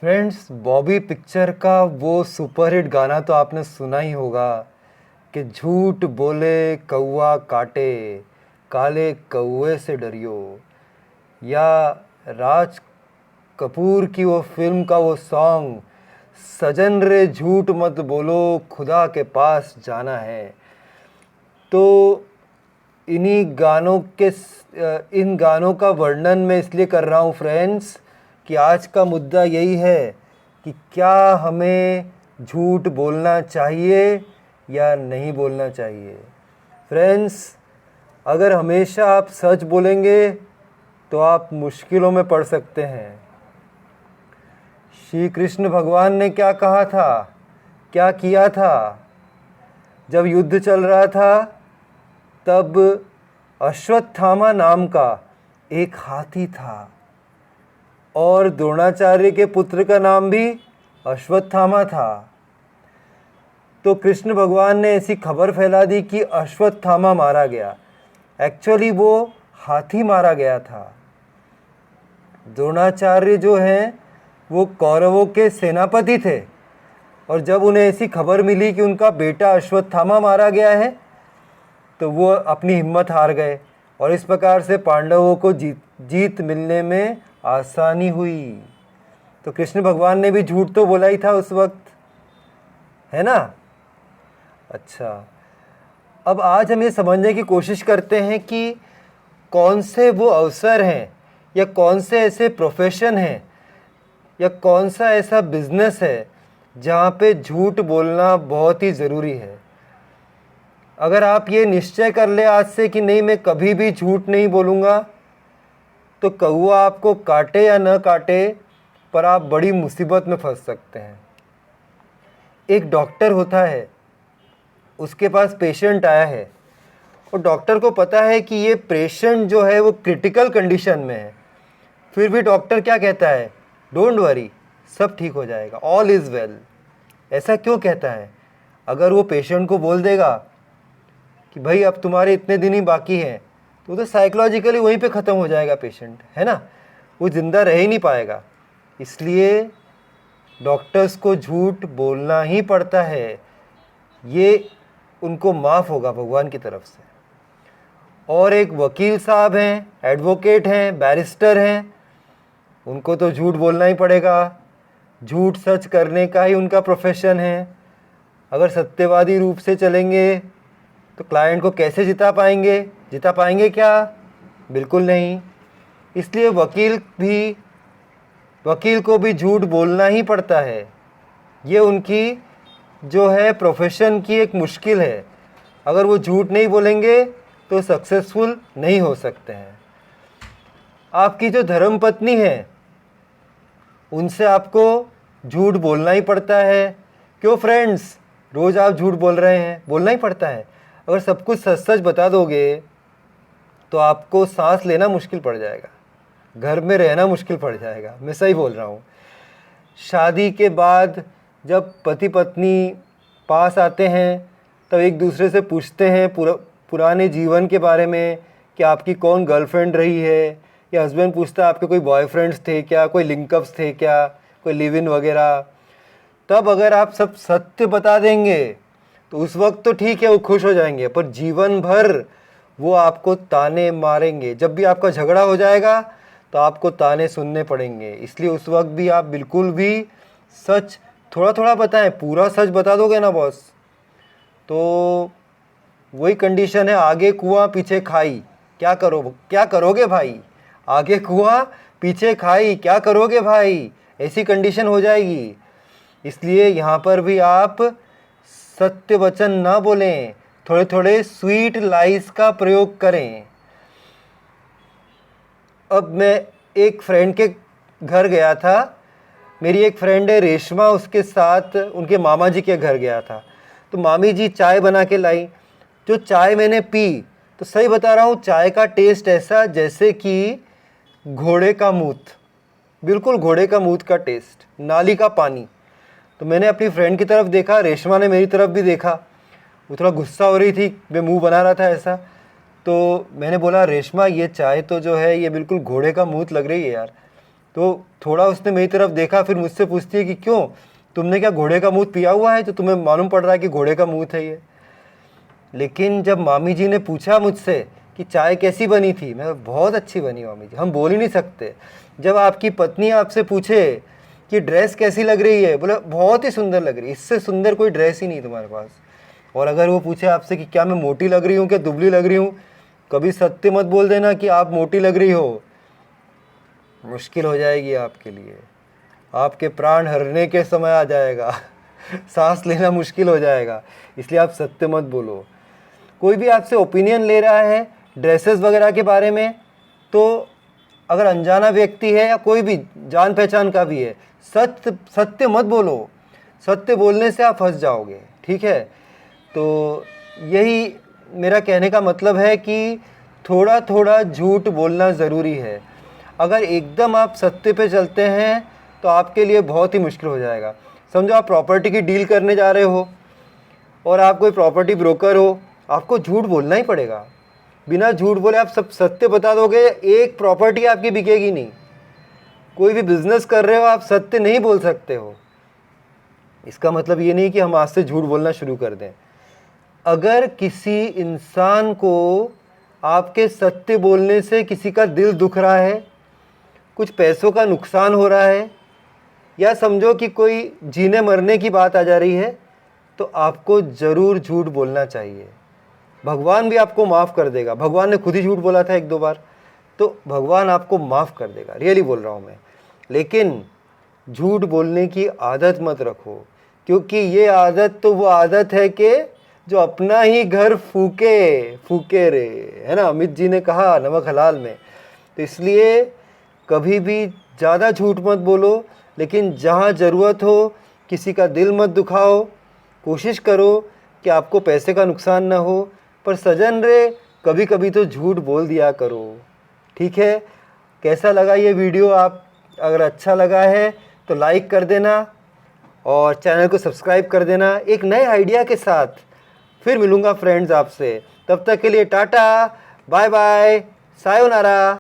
Friends, Bobby picture का वो superhit गाना तो आपने सुना ही होगा कि झूठ बोले कौआ काटे, काले कौए से डरियो। या राज कपूर की वो फिल्म का वो सॉन्ग, सजन रे झूठ मत बोलो खुदा के पास जाना है। तो इन्हीं गानों के इन गानों का वर्णन मैं इसलिए कर रहा हूँ फ्रेंड्स कि आज का मुद्दा यही है कि क्या हमें झूठ बोलना चाहिए या नहीं बोलना चाहिए। फ्रेंड्स, अगर हमेशा आप सच बोलेंगे तो आप मुश्किलों में पड़ सकते हैं। श्री कृष्ण भगवान ने क्या कहा था, क्या किया था? जब युद्ध चल रहा था तब अश्वत्थामा नाम का एक हाथी था और द्रोणाचार्य के पुत्र का नाम भी अश्वत्थामा था। तो कृष्ण भगवान ने ऐसी खबर फैला दी कि अश्वत्थामा मारा गया। एक्चुअली वो हाथी मारा गया था। द्रोणाचार्य जो हैं वो कौरवों के सेनापति थे और जब उन्हें ऐसी खबर मिली कि उनका बेटा अश्वत्थामा मारा गया है तो वो अपनी हिम्मत हार गए और इस प्रकार से पांडवों को जीत मिलने में आसानी हुई। तो कृष्ण भगवान ने भी झूठ तो बोला ही था उस वक्त, है ना। अच्छा, अब आज हम ये समझने की कोशिश करते हैं कि कौन से वो अवसर हैं या कौन से ऐसे प्रोफेशन हैं या कौन सा ऐसा बिजनेस है जहाँ पे झूठ बोलना बहुत ही ज़रूरी है। अगर आप ये निश्चय कर ले आज से कि नहीं, मैं कभी भी झूठ नहीं बोलूँगा, तो कौआ आपको काटे या न काटे पर आप बड़ी मुसीबत में फंस सकते हैं। एक डॉक्टर होता है, उसके पास पेशेंट आया है और डॉक्टर को पता है कि ये पेशेंट जो है वो क्रिटिकल कंडीशन में है। फिर भी डॉक्टर क्या कहता है? डोंट वरी, सब ठीक हो जाएगा, ऑल इज़ वेल। ऐसा क्यों कहता है? अगर वो पेशेंट को बोल देगा कि भाई अब तुम्हारे इतने दिन ही बाकी हैं, तो साइकोलॉजिकली वहीं पे ख़त्म हो जाएगा पेशेंट, है ना। वो ज़िंदा रह ही नहीं पाएगा। इसलिए डॉक्टर्स को झूठ बोलना ही पड़ता है। ये उनको माफ़ होगा भगवान की तरफ से। और एक वकील साहब हैं, एडवोकेट हैं, बैरिस्टर हैं, उनको तो झूठ बोलना ही पड़ेगा। झूठ सच करने का ही उनका प्रोफेशन है। अगर सत्यवादी रूप से चलेंगे तो क्लाइंट को कैसे जिता पाएंगे? जिता पाएंगे क्या? बिल्कुल नहीं। इसलिए वकील को भी झूठ बोलना ही पड़ता है। ये उनकी जो है प्रोफेशन की एक मुश्किल है। अगर वो झूठ नहीं बोलेंगे तो सक्सेसफुल नहीं हो सकते हैं। आपकी जो धर्मपत्नी है उनसे आपको झूठ बोलना ही पड़ता है। क्यों फ्रेंड्स? रोज़ आप झूठ बोल रहे हैं, बोलना ही पड़ता है। अगर सब कुछ सच सच बता दोगे तो आपको सांस लेना मुश्किल पड़ जाएगा, घर में रहना मुश्किल पड़ जाएगा। मैं सही बोल रहा हूँ। शादी के बाद जब पति पत्नी पास आते हैं तब एक दूसरे से पूछते हैं पुराने जीवन के बारे में कि आपकी कौन गर्लफ्रेंड रही है, या हस्बैंड पूछता है आपके कोई बॉयफ्रेंड्स थे क्या, कोई लिंकअप्स थे क्या, कोई लिव इन वगैरह। तब अगर आप सब सत्य बता देंगे तो उस वक्त तो ठीक है, वो खुश हो जाएंगे, पर जीवन भर वो आपको ताने मारेंगे। जब भी आपका झगड़ा हो जाएगा तो आपको ताने सुनने पड़ेंगे। इसलिए उस वक्त भी आप बिल्कुल भी सच थोड़ा थोड़ा बताएं। पूरा सच बता दोगे ना बॉस, तो वही कंडीशन है, आगे कुआं पीछे खाई, क्या करोगे भाई? आगे कुआं पीछे खाई, क्या करोगे भाई? ऐसी कंडीशन हो जाएगी। इसलिए यहाँ पर भी आप सत्य वचन ना बोलें, थोड़े थोड़े स्वीट लाइस का प्रयोग करें। अब मैं एक फ्रेंड के घर गया था। मेरी एक फ्रेंड है रेशमा, उसके साथ उनके मामा जी के घर गया था। तो मामी जी चाय बना के लाई। जो चाय मैंने पी, तो सही बता रहा हूँ, चाय का टेस्ट ऐसा जैसे कि घोड़े का मूत, बिल्कुल घोड़े का मूत का टेस्ट, नाली का पानी। तो मैंने अपनी फ्रेंड की तरफ देखा, रेशमा ने मेरी तरफ भी देखा। वो थोड़ा गुस्सा हो रही थी, मैं मुंह बना रहा था ऐसा। तो मैंने बोला, रेशमा ये चाय तो जो है ये बिल्कुल घोड़े का मूत लग रही है यार। तो थोड़ा उसने मेरी तरफ देखा, फिर मुझसे पूछती है कि क्यों, तुमने क्या घोड़े का मूत पिया हुआ है जो तुम्हें मालूम पड़ रहा है कि घोड़े का मूत है ये। लेकिन जब मामी जी ने पूछा मुझसे कि चाय कैसी बनी थी, मैं बहुत अच्छी बनी मामी जी, हम बोल ही नहीं सकते। जब आपकी पत्नी आपसे पूछे कि ड्रेस कैसी लग रही है, बोले बहुत ही सुंदर लग रही है, इससे सुंदर कोई ड्रेस ही नहीं तुम्हारे पास। और अगर वो पूछे आपसे कि क्या मैं मोटी लग रही हूँ, क्या दुबली लग रही हूँ, कभी सत्य मत बोल देना कि आप मोटी लग रही हो, मुश्किल हो जाएगी आपके लिए, आपके प्राण हरने के समय आ जाएगा सांस लेना मुश्किल हो जाएगा, इसलिए आप सत्य मत बोलो। कोई भी आपसे ओपिनियन ले रहा है ड्रेसेस वगैरह के बारे में, तो अगर अनजाना व्यक्ति है या कोई भी जान पहचान का भी है, सत्य मत बोलो, सत्य बोलने से आप फंस जाओगे, ठीक है। तो यही मेरा कहने का मतलब है कि थोड़ा थोड़ा झूठ बोलना ज़रूरी है। अगर एकदम आप सत्य पे चलते हैं तो आपके लिए बहुत ही मुश्किल हो जाएगा। समझो आप प्रॉपर्टी की डील करने जा रहे हो और आप कोई प्रॉपर्टी ब्रोकर हो, आपको झूठ बोलना ही पड़ेगा। बिना झूठ बोले आप सब सत्य बता दोगे, एक प्रॉपर्टी आपकी बिकेगी नहीं। कोई भी बिजनेस कर रहे हो, आप सत्य नहीं बोल सकते हो। इसका मतलब ये नहीं कि हम आज से झूठ बोलना शुरू कर दें। अगर किसी इंसान को आपके सत्य बोलने से किसी का दिल दुख रहा है, कुछ पैसों का नुकसान हो रहा है, या समझो कि कोई जीने मरने की बात आ जा रही है, तो आपको ज़रूर झूठ बोलना चाहिए। भगवान भी आपको माफ़ कर देगा। भगवान ने खुद ही झूठ बोला था 1-2 बार, तो भगवान आपको माफ़ कर देगा, रियली बोल रहा हूँ मैं। लेकिन झूठ बोलने की आदत मत रखो, क्योंकि ये आदत तो वो आदत है कि जो अपना ही घर फूके फूके रे, है ना, अमित जी ने कहा नमक हलाल में। तो इसलिए कभी भी ज़्यादा झूठ मत बोलो, लेकिन जहाँ ज़रूरत हो किसी का दिल मत दुखाओ। कोशिश करो कि आपको पैसे का नुकसान ना हो, पर सजन रे कभी कभी तो झूठ बोल दिया करो, ठीक है। कैसा लगा ये वीडियो? आप अगर अच्छा लगा है तो लाइक कर देना और चैनल को सब्सक्राइब कर देना। एक नए आइडिया के साथ फिर मिलूँगा फ्रेंड्स आपसे, तब तक के लिए टाटा, बाय बाय, सायोनारा।